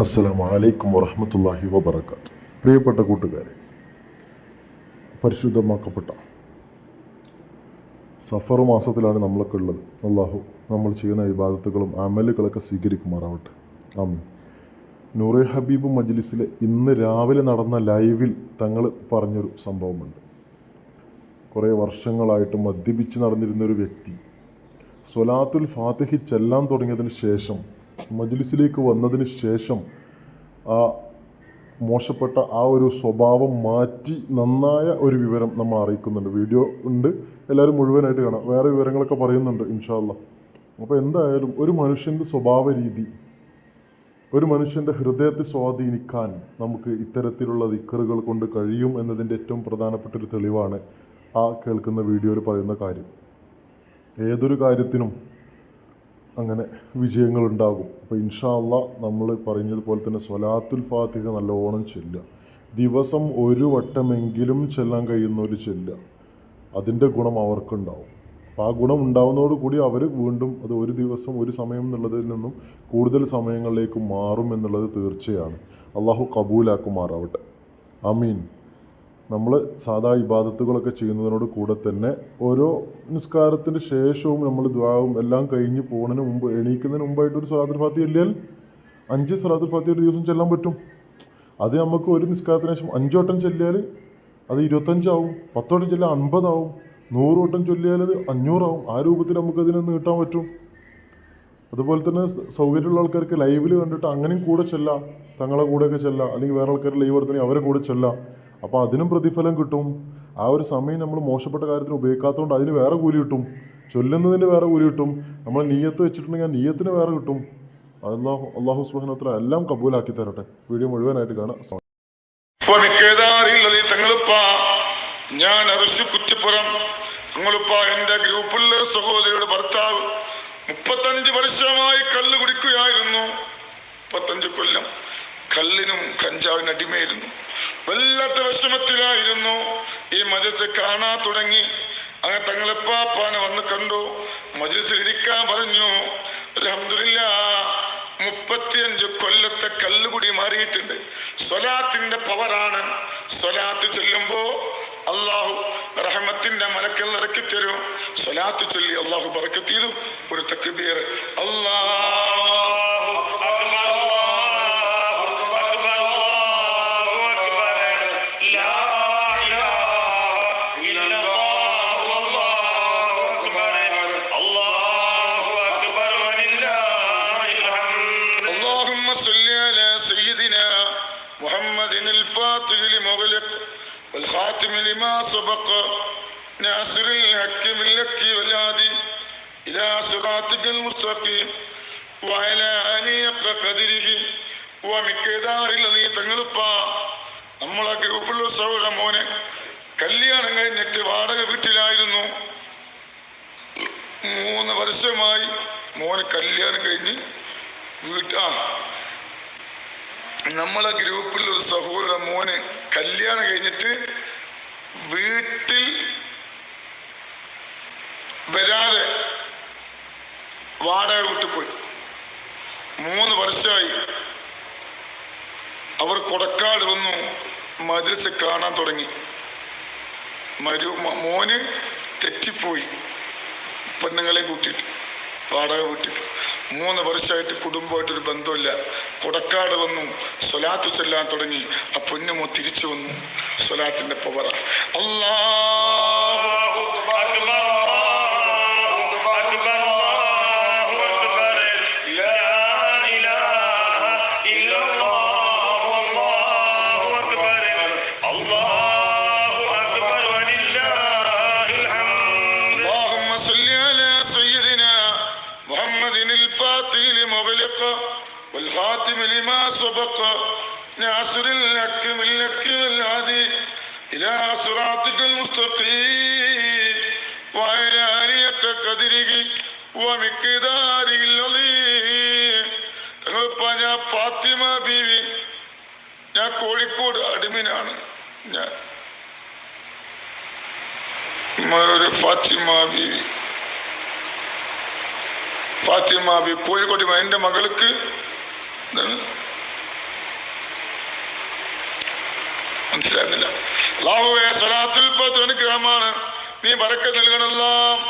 അസ്സലാമു അലൈക്കും വറഹ്മത്തുള്ളാഹി വബറകാതുഹു. പ്രിയപ്പെട്ട കൂട്ടുകാരെ, പരിശുദ്ധമാക്കപ്പെട്ട സഫർ മാസത്തിലാണ് നമ്മളൊക്കെ ഉള്ളത്. അള്ളാഹു നമ്മൾ ചെയ്യുന്ന ഇബാദത്തുകളും അമലുകളൊക്കെ സ്വീകരിക്കുമാറാവട്ടെ. ആമീൻ. നൂറെ ഹബീബ് മജ്ലിസിലെ ഇന്ന് രാവിലെ നടന്ന ലൈവിൽ തങ്ങൾ പറഞ്ഞൊരു സംഭവമുണ്ട്. കുറേ വർഷങ്ങളായിട്ട് മദ്യപിച്ച് നടന്നിരുന്നൊരു വ്യക്തി സ്വലാത്തുൽ ഫാത്തിഹി ചെല്ലാൻ തുടങ്ങിയതിന് ശേഷം, മജ്ലിസിലേക്ക് വന്നതിന് ശേഷം ആ മോശപ്പെട്ട ആ ഒരു സ്വഭാവം മാറ്റി നന്നായ ഒരു വിവരം നമ്മൾ അറിയിക്കുന്നുണ്ട്. വീഡിയോ ഉണ്ട്, എല്ലാവരും മുഴുവനായിട്ട് കാണാം. വേറെ വിവരങ്ങളൊക്കെ പറയുന്നുണ്ട് ഇൻഷാ അല്ലാഹ്. അപ്പോൾ എന്തായാലും ഒരു മനുഷ്യൻ്റെ സ്വഭാവ രീതി, ഒരു മനുഷ്യൻ്റെ ഹൃദയത്തെ സ്വാധീനിക്കാൻ നമുക്ക് ഇത്തരത്തിലുള്ള ദിക്റുകൾ കൊണ്ട് കഴിയും എന്നതിൻ്റെ ഏറ്റവും പ്രധാനപ്പെട്ട ഒരു തെളിവാണ് ആ കേൾക്കുന്ന വീഡിയോയിൽ പറയുന്ന കാര്യം. ഏതൊരു കാര്യത്തിനും അങ്ങനെ വിജയങ്ങളുണ്ടാകും. അപ്പോൾ ഇൻഷാ അല്ലാഹ് നമ്മൾ പറഞ്ഞതുപോലെ തന്നെ സ്വലാത്തുൽ ഫാത്തിഹ നല്ലോണം ചെല്ലുക. ദിവസം ഒരു വട്ടമെങ്കിലും ചെല്ലാൻ കഴിയുന്നവർ ചെല്ലുക. അതിൻ്റെ ഗുണം അവർക്കുണ്ടാവും. അപ്പോൾ ആ ഗുണം ഉണ്ടാവുന്നതോടുകൂടി അവർ വീണ്ടും അത് ഒരു ദിവസം ഒരു സമയം എന്നുള്ളതിൽ നിന്നും കൂടുതൽ സമയങ്ങളിലേക്ക് മാറും എന്നുള്ളത് തീർച്ചയാണ്. അള്ളാഹു കബൂലാക്കുമാറാവട്ടെ. ആമീൻ. നമ്മൾ സാധാ ഇബാദത്തുകളൊക്കെ ചെയ്യുന്നതിനോട് കൂടെ തന്നെ ഓരോ നിസ്കാരത്തിൻ്റെ ശേഷവും നമ്മൾ ദുആവും എല്ലാം കഴിഞ്ഞ് പോകുന്നതിന് മുമ്പ്, എണീക്കുന്നതിന് മുമ്പായിട്ട് ഒരു സ്വലാത്തുൽ ഫാത്തിഹ ചൊല്ലിയാൽ 5 സ്വലാത്തുൽ ഫാത്തിഹ ഒരു ദിവസം ചെല്ലാൻ പറ്റും. അത് നമുക്ക് ഒരു നിസ്കാരത്തിന് ശേഷം 5 വട്ടം ചൊല്ലിയാൽ അത് 25 ആവും, 10 വട്ടം ചൊല്ലിയാൽ 50 ആവും, 100 വട്ടം ചൊല്ലിയാൽ അത് 500 ആവും. ആ രൂപത്തിൽ നമുക്കതിനെ നീട്ടാൻ പറ്റും. അതുപോലെ തന്നെ സൗകര്യമുള്ള ആൾക്കാർക്ക് ലൈവിൽ കണ്ടിട്ട് അങ്ങനെയും കൂടെ ചെല്ലാം, തങ്ങളെ കൂടെയൊക്കെ ചെല്ലാം, അല്ലെങ്കിൽ വേറെ ആൾക്കാർ ലൈവ് എടുത്തിട്ടുണ്ടെങ്കിൽ അവരെ കൂടെ ചെല്ലാം. അപ്പോൾ അതിനും പ്രതിഫലം കിട്ടും. ആ ഒരു സമയം നമ്മൾ മോശപ്പെട്ട കാര്യത്തിന് ഉപയോഗിക്കാത്തതുകൊണ്ട് അതിന് വേറെ കൂലി കിട്ടും, ചൊല്ലുന്നതിന് വേറെ കൂലി കിട്ടും. നമ്മൾ നീയത്ത് വെച്ചിട്ടുണ്ടെങ്കിൽ ആ നീയത്തിന് വേറെ കിട്ടും. അള്ളാഹു സുബ്ഹാനഹു വ തആല എല്ലാം കബൂലാക്കി തരട്ടെ. വീഡിയോ മുഴുവനായിട്ട് കാണാം. ഞാൻ അർശ് കുറ്റിപ്പുറം എൻ്റെ ഗ്രൂപ്പിലുള്ള സഹോദരിയുടെ ഭർത്താവ് 35 വർഷമായി കള്ള് കുടിക്കുകയായിരുന്നു. 35 കൊല്ലം കള്ളിനും കഞ്ചാവിനും അടിമയായിരുന്നു. വല്ലാത്ത വിഷമത്തിലായിരുന്നു. ഈ മജ്‌ലിസ് കാണാൻ തുടങ്ങി. അങ്ങനെ തങ്ങളെപ്പാപ്പാനെ വന്ന് കണ്ടു, മജ്‌ലിസിൽ ഇരിക്കാൻ പറഞ്ഞു. അൽഹംദുലില്ലാഹ് 35 കൊല്ലത്തെ കള്ളുകുടി മാറിയിട്ടുണ്ട്. സ്വലാത്തിന്റെ പവറാണ്. സ്വലാത്ത് ചൊല്ലുമ്പോ അള്ളാഹു റഹ്മത്തിന്റെ മലക്കൾ ഇറക്കി തരും. സ്വലാത്ത് ചൊല്ലി അള്ളാഹു ബറക്കത്ത് ചെയ്തു. ഒരു തക്ബീർ, അല്ലാഹു അക്ബർ. محمد الفاتح لمغلق والخاتم لما سبق ناصر الحق بالحق والهادي إلى صراطك المستقيم وعلى آله قدره ومقداره الذي തങ്ങളുപ്പാ നമ്മളെ ഗ്രൂപ്പിലുള്ള സഹോദര മോനെ കല്യാണം കഴിഞ്ഞിട്ട് വാടക വീട്ടിലായിരുന്നു. 3 വർഷമായി മോന് കല്യാണം കഴിഞ്ഞ് നമ്മളെ ഗ്രൂപ്പിൽ ഒരു സഹോദര മോന് കല്യാണം കഴിഞ്ഞിട്ട് വീട്ടിൽ വരാതെ വാടക വീട്ടിൽ പോയി. 3 വർഷമായി. അവർ കൊടക്കാട് വന്നു, മജ്‌ലിസ് കാണാൻ തുടങ്ങി. മോന് തെറ്റിപ്പോയി, പെണ്ണുങ്ങളെ കൂട്ടിയിട്ട് വാടക വീട്ടിൽ. 3 വർഷമായിട്ട് കുടുംബമായിട്ടൊരു ബന്ധമില്ല. കൊടക്കാട് വന്നു, സ്വലാത്ത് ചൊല്ലാൻ തുടങ്ങി. ആ പൊന്നുമോ തിരിച്ചു വന്നു. സ്വലാത്തിന്റെ പവറ. അല്ലാഹു അക്ബർ. والخاتم لما سبق ناصر الحق بالحق والهادي إلى صراطك المستقيم وعلى آله قدره ومقداره العظيم. തങ്ങളിപ്പോൾ ഞാൻ ഫാത്തിമ ബീവി, ഞാൻ കോഴിക്കോട് അടിമിനാണ്. ഞാൻ ഫാത്തിമ ബീവി കോഴിക്കോട് എൻ്റെ മകൾക്ക് എന്താണ് മനസ്സിലാകുന്നില്ല. അല്ലാഹുവേ, സ്വലാത്തുൽ ഫാത്തിഹ അനുഗ്രഹമാണ്, നീ ബറക്കത്ത് നൽകണമല്ലോ.